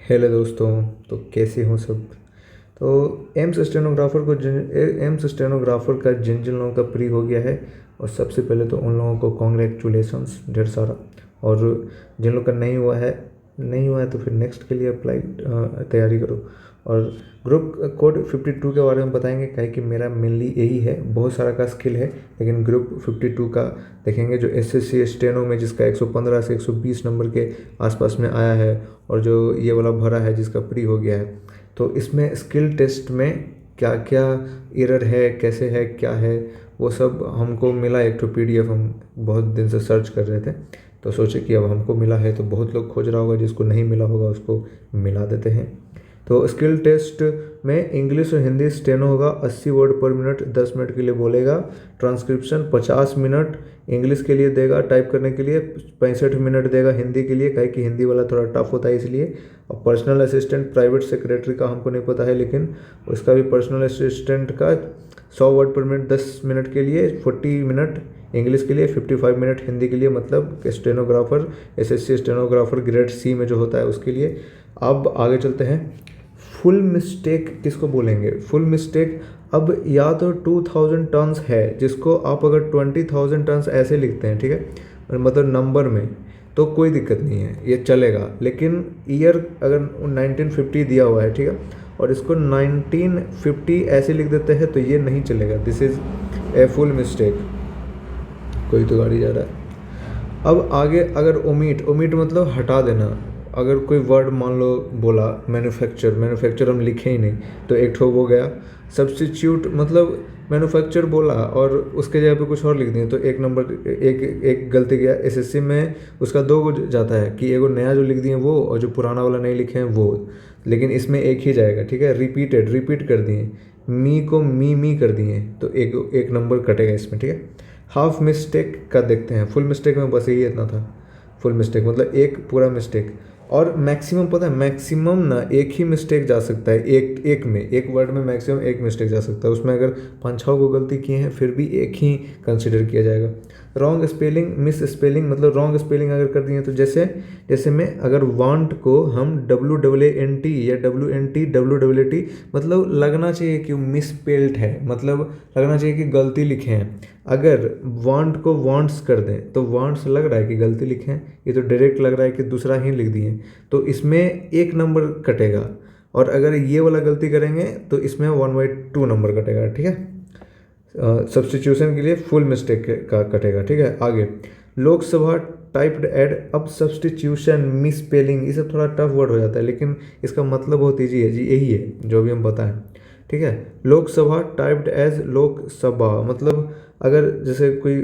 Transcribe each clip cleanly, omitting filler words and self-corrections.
Hello दोस्तों। तो कैसे हो सब। तो एम्स स्टेनोग्राफर का जिन जिन लोगों का प्री हो गया है, और सबसे पहले तो उन लोगों को कॉन्ग्रेचुलेसन्स ढेर सारा। और जिन लोग का नहीं हुआ है तो फिर नेक्स्ट के लिए अप्लाई तैयारी करो। और ग्रुप कोड 52 के बारे में बताएंगे, काहे कि मेरा मेनली यही है। बहुत सारा का स्किल है, लेकिन ग्रुप 52 का देखेंगे जो एसएससी स्टेनो में जिसका 115 से 120 नंबर के आसपास में आया है, और जो ये वाला भरा है जिसका प्री हो गया है। तो इसमें स्किल टेस्ट में क्या क्या एरर है, कैसे है, क्या है, वो सब हमको मिला। एक तो पीडीएफ हम बहुत दिन से सर्च कर रहे थे, तो सोचे कि अब हमको मिला है तो बहुत लोग खोज रहा होगा, जिसको नहीं मिला होगा उसको मिला देते हैं। तो स्किल टेस्ट में इंग्लिश और हिंदी स्टेनो होगा। 80 वर्ड पर मिनट, 10 मिनट के लिए बोलेगा। ट्रांसक्रिप्शन 50 मिनट इंग्लिश के लिए देगा टाइप करने के लिए, 65 मिनट देगा हिंदी के लिए, काहे कि हिंदी वाला थोड़ा टफ होता है इसलिए। और पर्सनल असिस्टेंट प्राइवेट सेक्रेटरी का हमको नहीं पता है, लेकिन उसका भी पर्सनल असिस्टेंट का 100 वर्ड पर मिनट 10 मिनट के लिए, 40 मिनट इंग्लिश के लिए, 55 मिनट हिंदी के लिए, मतलब stenographer, SSC stenographer grade C में जो होता है उसके लिए। अब आगे चलते हैं। फुल मिस्टेक किसको बोलेंगे? फुल मिस्टेक अब या तो 2000 टन्स है, जिसको आप अगर 20,000 टन्स ऐसे लिखते हैं, ठीक है, मतलब नंबर में, तो कोई दिक्कत नहीं है, ये चलेगा। लेकिन ईयर अगर 1950 दिया हुआ है, ठीक है, और इसको 1950 ऐसे लिख देते हैं, तो ये नहीं चलेगा। This is a full mistake. कोई तो गाड़ी जा रहा है। अब आगे अगर ओमिट मतलब हटा देना। अगर कोई वर्ड मान लो बोला मैन्युफैक्चर हम लिखे ही नहीं, तो एक ठो वो गया। सब्स्टिट्यूट मतलब मैन्युफैक्चर बोला और उसके जगह पे कुछ और लिख दिए, तो एक नंबर एक गलती गया। एसएससी में उसका दो गो जाता है कि एगो नया जो लिख दिए वो, और जो पुराना वाला नहीं लिखे हैं वो। लेकिन इसमें एक ही जाएगा, ठीक है। रिपीट कर दिए, मी को मी कर दिए, तो एक नंबर कटेगा इसमें, ठीक है। हाफ मिस्टेक का देखते हैं। फुल मिस्टेक में बस यही इतना था। फुल मिस्टेक मतलब एक पूरा मिस्टेक। और मैक्सिमम पता है, मैक्सिमम ना एक ही मिस्टेक जा सकता है, एक वर्ड में मैक्सिमम एक मिस्टेक जा सकता है। उसमें अगर 5-6 को गलती किए हैं फिर भी एक ही कंसिडर किया जाएगा। रॉन्ग स्पेलिंग, मिस स्पेलिंग मतलब रॉन्ग स्पेलिंग अगर कर दिए, तो जैसे में अगर वांट को हम WANT या WNT मतलब लगना चाहिए कि मिसपेल्ड है, मतलब लगना चाहिए कि गलती लिखे हैं। अगर वांट को वांट्स कर दें, तो वांट्स लग रहा है कि गलती लिखे हैं, ये तो डायरेक्ट लग रहा है कि दूसरा ही लिख दिए, तो इसमें एक नंबर कटेगा। और अगर ये वाला गलती करेंगे तो इसमें 1/2 नंबर कटेगा, ठीक है। सब्स्टिट्यूशन के लिए फुल मिस्टेक का कटेगा, ठीक है। आगे लोकसभा टाइप्ड एड। अब सब्स्टिट्यूशन, मिस स्पेलिंग, ये सब थोड़ा टफ वर्ड हो जाता है, लेकिन इसका मतलब बहुत ईजी है जी, यही है जो भी हम बताएं, ठीक है। लोकसभा टाइप्ड एज लोकसभा, मतलब अगर जैसे कोई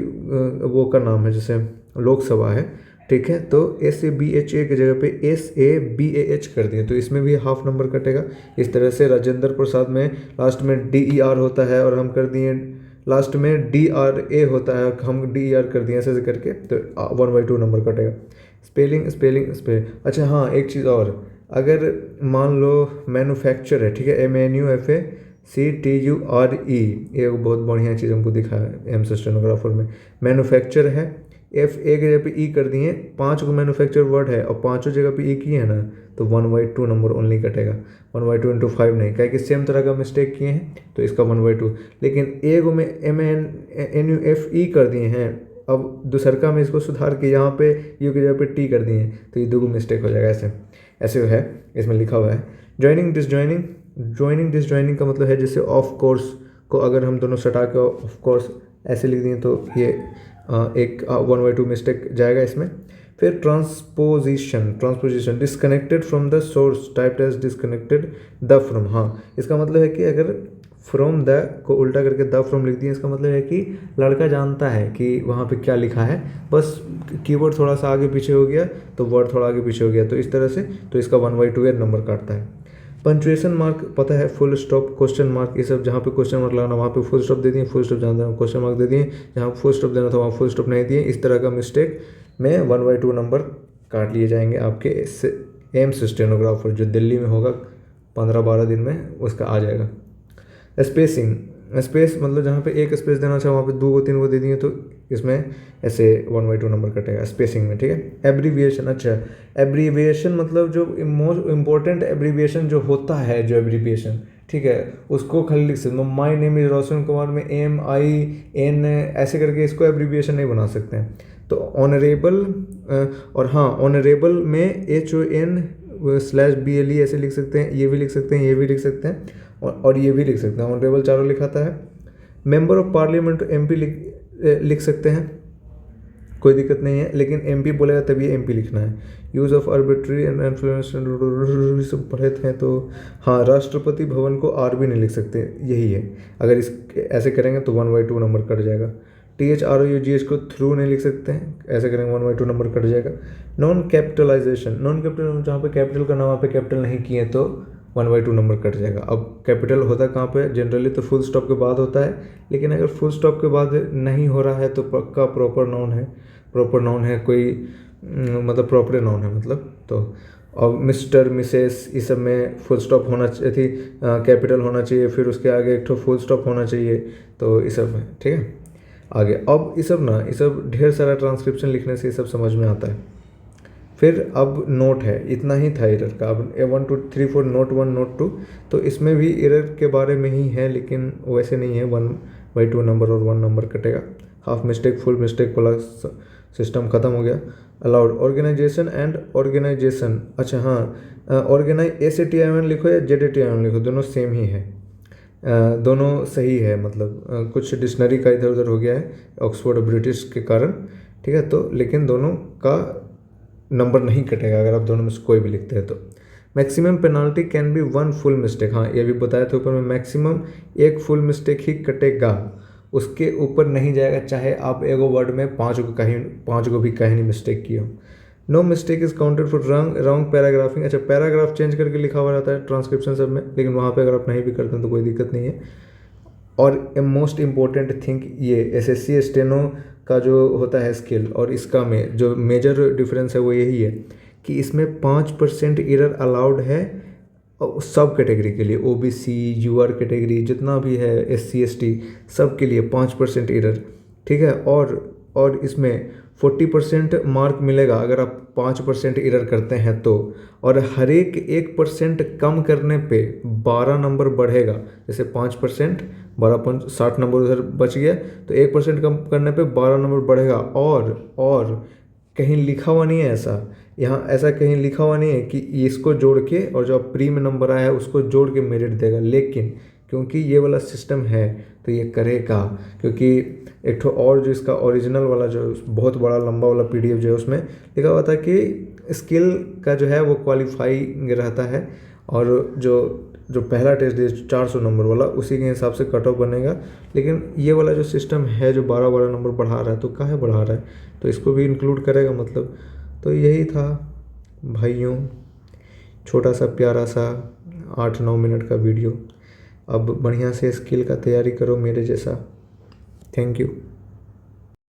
वो का नाम है, जैसे लोकसभा है, ठीक है, तो SABHA की जगह पे SABAH कर दिए, तो इसमें भी हाफ नंबर कटेगा। इस तरह से राजेंद्र प्रसाद में लास्ट में DER होता है, और हम कर दिए लास्ट में DRA होता है, हम DER कर दिए ऐसे करके, तो 1/2 नंबर कटेगा। स्पेलिंग। अच्छा हाँ, एक चीज़ और, अगर मान लो मैन्युफैक्चर है, ठीक है, MANUFACTURE, ये बहुत बढ़िया चीज़ हमको दिखा है एम्स स्टेनोग्राफर में। मैन्युफैक्चर है, FA की जगह पे E कर दिए, 5 को मैन्युफैक्चर वर्ड है और पाँचों जगह पे E किए हैं ना, तो 1/2 नंबर ओनली कटेगा। 1/2 इंटू 5 नहीं, क्या कि सेम तरह का मिस्टेक किए हैं, तो इसका 1/2। लेकिन ए को में MANUFE कर दिए हैं, अब दूसरका में इसको सुधार के यहाँ पे यू की जगह पे T कर दिए हैं, तो ये दो मिस्टेक हो जाएगा। ऐसे है, इसमें लिखा हुआ है। ज्वाइनिंग का मतलब है जैसे ऑफ कोर्स को अगर हम दोनों सटा के ऑफ कोर्स ऐसे लिख दिए, तो ये एक 1/2 मिस्टेक जाएगा इसमें। फिर transposition disconnected from the source typed as disconnected the from. हाँ, इसका मतलब है कि अगर फ्रॉम द को उल्टा करके द फ्रॉम लिख दिए, इसका मतलब है कि लड़का जानता है कि वहाँ पे क्या लिखा है, बस कीवर्ड थोड़ा सा आगे पीछे हो गया तो वर्ड थोड़ा आगे पीछे हो गया, तो इस तरह से, तो इसका 1/2 नंबर काटता है। पंचुएशन मार्क पता है, फुल स्टॉप, क्वेश्चन मार्क, ये सब जहाँ पे क्वेश्चन मार्क लगाना वहाँ पे फुल स्टॉप दे दिए, फुल स्टॉप जहाँ देना क्वेश्चन मार्क दे दिए, जहाँ फुल स्टॉप देना था वहाँ फुल स्टॉप नहीं दिए। इस तरह का मिस्टेक में 1/2 नंबर काट लिए जाएंगे आपके एम्स स्टेनोग्राफर, जो दिल्ली में होगा 15-12 दिन में, उसका आ जाएगा। स्पेसिंग, स्पेस मतलब जहाँ पे एक स्पेस देना चाहे वहाँ पे 2 को 3 को दे दिए तो इसमें ऐसे 1/2 नंबर कटेगा स्पेसिंग में, ठीक है। एब्रीविएशन, अच्छा एब्रीविएशन मतलब जो मोस्ट इम्पोर्टेंट एब्रीविएशन जो होता है, जो एब्रीविएशन, ठीक है, उसको खाली लिख सकते हो। My name is Roshan Kumar में MIN ऐसे करके इसको एब्रीविएशन नहीं बना सकते हैं। तो ऑनरेबल, और हाँ ऑनरेबल में HON/BLE ऐसे लिख सकते हैं, ये भी लिख सकते हैं, ये भी लिख सकते हैं और ये भी लिख सकते हैं। ऑनरेबल चारों लिखाता है। मेंबर ऑफ पार्लियामेंट MP लिख सकते हैं, कोई दिक्कत नहीं है, लेकिन MP बोलेगा तभी MP लिखना है। Use of arbitrary and influence सब पढ़े थे तो हाँ, राष्ट्रपति भवन को RB नहीं लिख सकते, यही है। अगर इस ऐसे करेंगे तो 1/2 नंबर कट जाएगा। THROUGH को थ्रू नहीं लिख सकते हैं, ऐसे करेंगे 1/2 नंबर कट जाएगा। नॉन कैपिटलाइजेशन, नॉन कैपिटल जहाँ पे कैपिटल का नाम वहाँ पे कैपिटल नहीं किए तो 1/2 नंबर कट जाएगा। अब कैपिटल होता कहाँ पे, जनरली तो फुल स्टॉप के बाद होता है, लेकिन अगर फुल स्टॉप के बाद नहीं हो रहा है तो पक्का प्रॉपर नाउन है, प्रॉपर नाउन है कोई मतलब प्रॉपर नाउन है मतलब। तो अब मिस्टर मिसेस इस सब में फुल स्टॉप होना चाहिए, कैपिटल होना चाहिए, फिर उसके आगे एक तो फुल स्टॉप होना चाहिए, तो इस सब में, ठीक है। आगे अब ये सब ढेर सारा ट्रांसक्रिप्शन लिखने से ये सब समझ में आता है। फिर अब नोट है, इतना ही था एरर का। अब 1 2 3 4 नोट 1 नोट 2, तो इसमें भी एरर के बारे में ही है, लेकिन वैसे नहीं है। 1/2 नंबर और 1 नंबर कटेगा। हाफ मिस्टेक, फुल मिस्टेक वाला सिस्टम ख़त्म हो गया। अलाउड ऑर्गेनाइजेशन एंड ऑर्गेनाइजेशन, अच्छा हाँ, SATION लिखो या ZATION लिखो, दोनों सेम ही है, दोनों सही है। मतलब कुछ डिक्शनरी का इधर उधर हो गया है ऑक्सफोर्ड ब्रिटिश के कारण, ठीक है। तो लेकिन दोनों का नंबर नहीं कटेगा अगर आप दोनों में से कोई भी लिखते हैं तो। Maximum penalty can be 1 full mistake, हाँ ये भी बताया था ऊपर में, मैक्सिमम 1 फुल मिस्टेक ही कटेगा, उसके ऊपर नहीं जाएगा, चाहे आप एगो वर्ड में 5 को भी कहीं नहीं मिस्टेक किए हो। No mistake is counted for wrong paragraphing, अच्छा पैराग्राफ चेंज करके लिखा हुआ रहता है ट्रांसक्रिप्शन सब में, लेकिन वहाँ पे अगर आप नहीं भी करते हैं तो कोई दिक्कत नहीं है। और मोस्ट इम्पॉर्टेंट थिंग ये SSC स्टेनो का जो होता है स्किल और इसका में जो मेजर डिफरेंस है वो यही है कि इसमें 5% एरर अलाउड है सब कैटेगरी के लिए, OBC UR कैटेगरी जितना भी है, SC ST सब के लिए 5% एरर, ठीक है। और इसमें 40% मार्क मिलेगा अगर आप 5% एरर करते हैं तो, और हर एक 1% कम करने पे 12 नंबर बढ़ेगा। जैसे 5% 12 नंबर उधर बच गया तो 1% कम करने पे 12 नंबर बढ़ेगा। और कहीं लिखा हुआ नहीं है ऐसा, यहाँ ऐसा कहीं लिखा हुआ नहीं है कि इसको जोड़ के और जो प्री में नंबर आया है उसको जोड़ के मेरिट देगा, लेकिन क्योंकि ये वाला सिस्टम है तो ये करेगा। क्योंकि एक तो और जो इसका ओरिजिनल वाला जो बहुत बड़ा लंबा वाला PDF जो है उसमें लिखा हुआ था कि स्किल का जो है वो क्वालिफाई रहता है, और जो पहला टेस्ट है 400 नंबर वाला उसी के हिसाब से कट ऑफ बनेगा। लेकिन ये वाला जो सिस्टम है जो 12 नंबर बढ़ा रहा है, तो काहे बढ़ा रहा है, तो इसको भी इंक्लूड करेगा मतलब। तो यही था भाइयों, छोटा सा प्यारा सा 8-9 मिनट का वीडियो। अब बढ़िया से स्किल का तैयारी करो मेरे जैसा। Thank you.